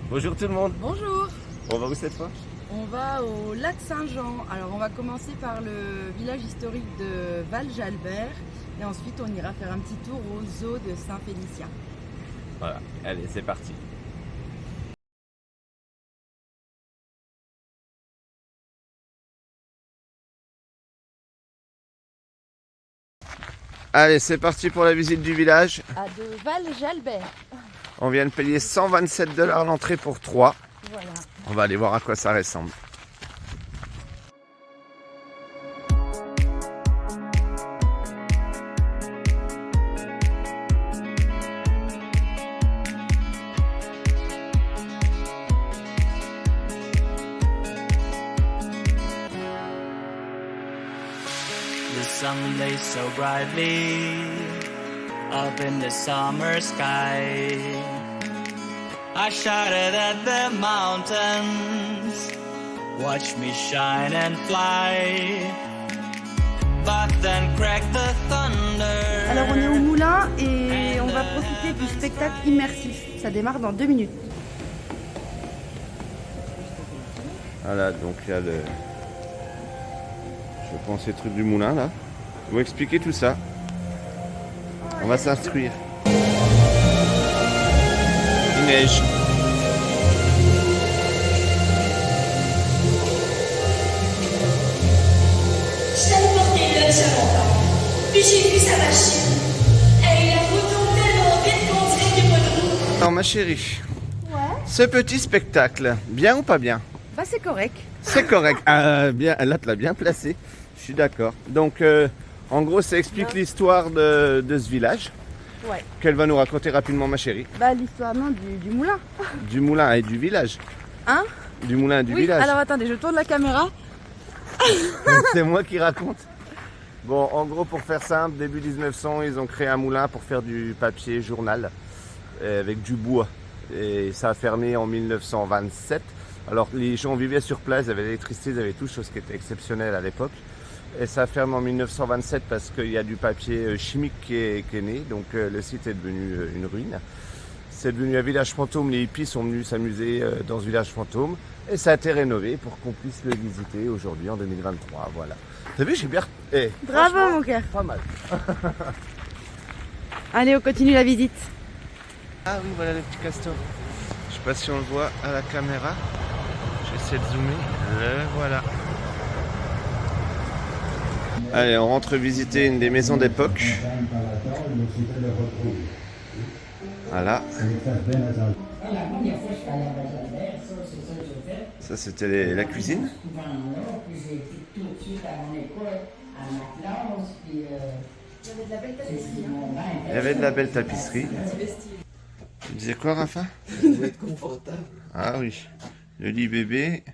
Bonjour tout le monde. Bonjour. On va où cette fois? On va au lac Saint-Jean. Alors on va commencer par le village historique de Val-Jalbert et ensuite on ira faire un petit tour au zoo de Saint-Félicien. Voilà, allez, c'est parti. Allez, c'est parti pour la visite du village. De Val-Jalbert. On vient de payer 127 $ l'entrée pour 3. Voilà. On va aller voir à quoi ça ressemble. The sun lays so brightly up in the summer sky. I shouted at the mountains, watch me shine and fly. But then cracked the thunder. Alors on est au moulin et on va profiter du spectacle immersif. Ça démarre dans 2 minutes. Voilà, donc il y a le... Je pense ces trucs du moulin là. Ils vont expliquer tout ça. On va s'instruire. Il neige. Je t'avais porté une lunch à mon temps. Puis j'ai vu sa machine. Et il a retourné tellement vite qu'on dirait qu'il n'y a pas de roue. Alors ma chérie, Ouais. ce petit spectacle, bien ou pas bien? Bah c'est correct. C'est correct. Bien, là, tu l'as bien placé. Je suis d'accord. Donc, en gros, ça explique l'histoire de ce village Ouais. qu'elle va nous raconter rapidement, ma chérie. Bah l'histoire non du moulin. Du moulin et du village. Hein? Du moulin et du Oui, village. alors attendez, je tourne la caméra. C'est moi qui raconte. Bon, en gros, pour faire simple, début 1900, ils ont créé un moulin pour faire du papier journal avec du bois. Et ça a fermé en 1927. Alors, les gens vivaient sur place, ils avaient l'électricité, ils avaient tout, chose qui était exceptionnelle à l'époque. Et ça a fermé en 1927 parce qu'il y a du papier chimique qui est né. Donc, le site est devenu une ruine. C'est devenu un village fantôme. Les hippies sont venus s'amuser dans ce village fantôme. Et ça a été rénové pour qu'on puisse le visiter aujourd'hui en 2023. Voilà. T'as vu, j'ai bien... Bravo franchement, mon cœur. Pas mal. Allez, on continue la visite. Ah oui, voilà le petit castor. Je sais pas si on le voit à la caméra. J'essaie de zoomer. Le voilà. Allez, on rentre visiter une des maisons d'époque. Voilà. Ça, c'était la cuisine. Il y avait de la belle tapisserie. Tu disais quoi, Rafa? Ça doit être confortable. Ah oui. Le lit bébé.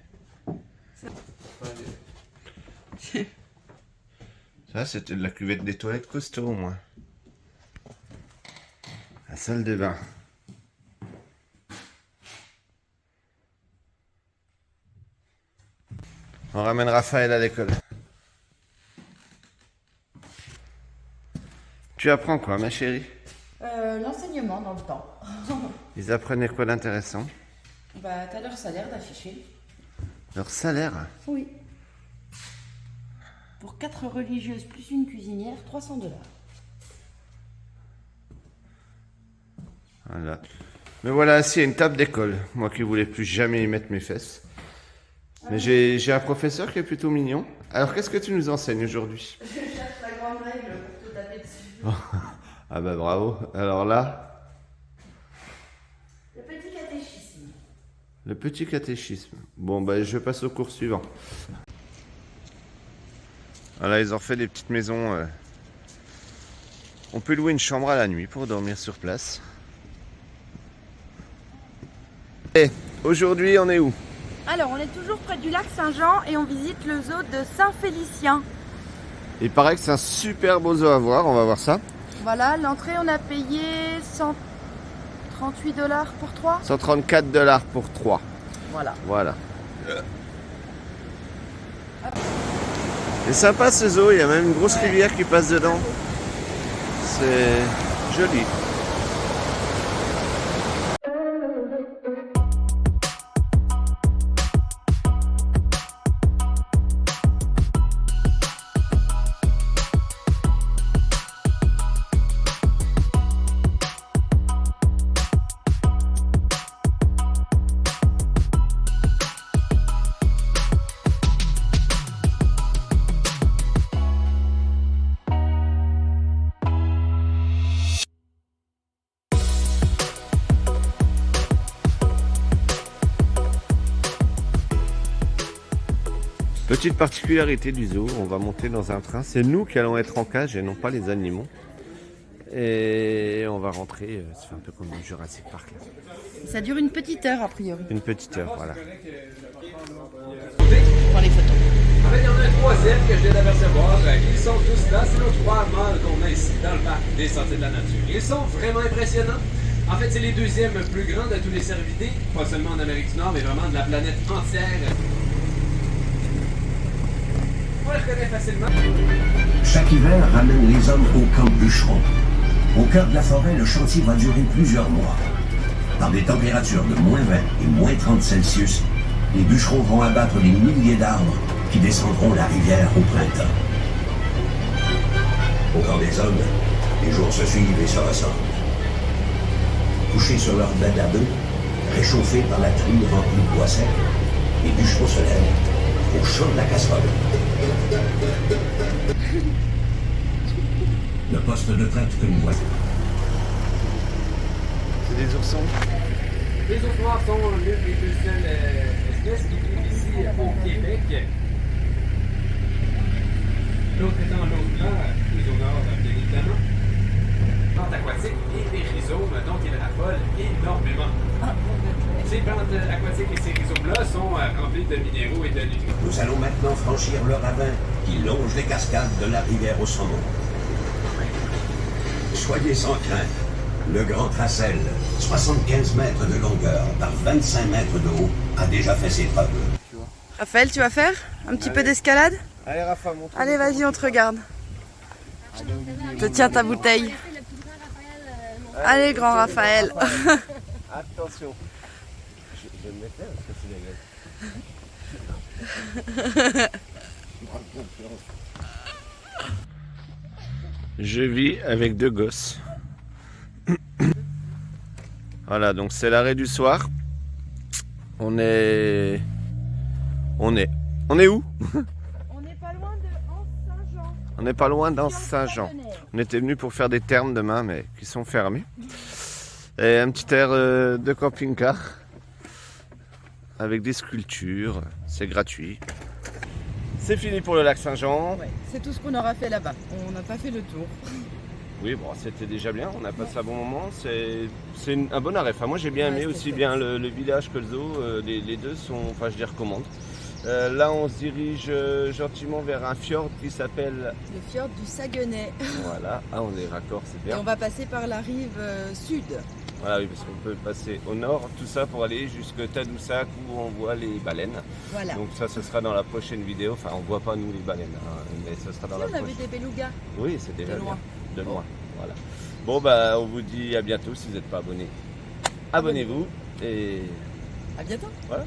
Ça, c'était de la cuvette des toilettes costaud, au moins. La salle de bain. On ramène Raphaël à l'école. Tu apprends quoi, ma chérie? L'enseignement dans le temps. Ils apprenaient quoi d'intéressant? Bah t'as leur salaire d'afficher. Leur salaire? Oui. Pour 4 religieuses plus une cuisinière, 300 $. Voilà. Mais voilà, assis à une table d'école. Moi qui voulais plus jamais y mettre mes fesses. Mais j'ai un professeur qui est plutôt mignon. Alors, qu'est-ce que tu nous enseignes aujourd'hui? Je cherche la grande règle pour te taper dessus. Ah bah bravo. Alors là, Le petit catéchisme. le petit catéchisme. Bon, bah je passe au cours suivant. Voilà, ils ont fait des petites maisons. On peut louer une chambre à la nuit pour dormir sur place. Et aujourd'hui, on est où? Alors on est toujours près du lac Saint-Jean et on visite le zoo de Saint-Félicien. Il paraît que c'est un super beau zoo à voir. On va voir ça. Voilà, l'entrée on a payé 138 $ pour 3. 134 $ pour 3. Voilà. Voilà. C'est sympa ce zoo, il y a même une grosse rivière qui passe dedans. C'est joli. Petite particularité du zoo, on va monter dans un train. C'est nous qui allons être en cage et non pas les animaux. Et on va rentrer, c'est un peu comme le Jurassic Park. Là. Ça dure une petite heure a priori. Une petite heure, voilà. Pour les photos. En fait, il y en a un troisième que je viens d'apercevoir. Ils sont tous là. C'est nos 3 mâles qu'on a ici dans le parc des Sentiers de la Nature. Ils sont vraiment impressionnants. En fait, c'est les deuxièmes plus grands de tous les cervidés, pas seulement en Amérique du Nord, mais vraiment de la planète entière. On les reconnaît facilement. Chaque hiver ramène les hommes au camp bûcheron. Au cœur de la forêt, le chantier va durer plusieurs mois. Dans des températures de -20 et -30 Celsius, les bûcherons vont abattre des milliers d'arbres qui descendront la rivière au printemps. Au camp des hommes, les jours se suivent et se ressemblent. Couchés sur leur bed à bœufs, réchauffés par la truie remplie de bois sec, les bûcherons se lèvent au chaud de la casserole. Le poste de traite que nous voyons. C'est des oursons. Les ours noirs sont l'une des 2 seules espèces qui vivent ici au Québec. L'autre étant l'autre blanc, les au nord, bien évidemment. Plantes aquatiques et des rhizomes dont ils raffolent énormément. Ces plantes aquatiques et ces rhizomes-là sont remplis de minéraux et de nutriments. Nous allons maintenant franchir le ravin qui longe les cascades de la rivière au saumon. Soyez sans crainte. Le grand tracel, 75 mètres de longueur par 25 mètres de haut, a déjà fait ses preuves. Raphaël, tu vas faire un petit peu d'escalade? Allez Rafa, monte. Allez, vas-y, on te regarde. Je tiens ta bouteille. Allez, grand Raphaël. Attention. Je me mettais parce que c'est dégueulasse. Je vis avec 2 gosses. Voilà, donc c'est l'arrêt du soir. On est où? On n'est pas loin de Anse-Saint-Jean. On n'est pas loin d'Anse-Saint-Jean. On était venu pour faire des thermes demain, mais qui sont fermés. Et un petit air de camping-car avec des sculptures. C'est gratuit. C'est fini pour le lac Saint-Jean. Ouais, c'est tout ce qu'on aura fait là-bas. On n'a pas fait le tour. Oui, bon, c'était déjà bien. On a passé un bon moment. C'est un bon arrêt. Enfin, moi, j'ai bien Ouais, aimé c'était aussi chouette. bien le village que le zoo. Les deux sont, enfin, je les recommande. Là, on se dirige gentiment vers un fjord qui s'appelle... Le fjord du Saguenay. Voilà. Ah, on est raccord, c'est Et bien. on va passer par la rive sud. Voilà, oui, parce qu'on peut passer au nord, tout ça pour aller jusqu'à Tadoussac où on voit les baleines. Voilà. Donc ça, ce sera dans la prochaine vidéo. Enfin, on voit pas nous les baleines, hein, mais ce sera dans Si, la on a vu prochaine. des belugas. Oui, c'est déjà De loin. bien. De loin. Voilà. Bon, bah, on vous dit à bientôt si vous n'êtes pas abonnés. Abonnez-vous et À bientôt. voilà.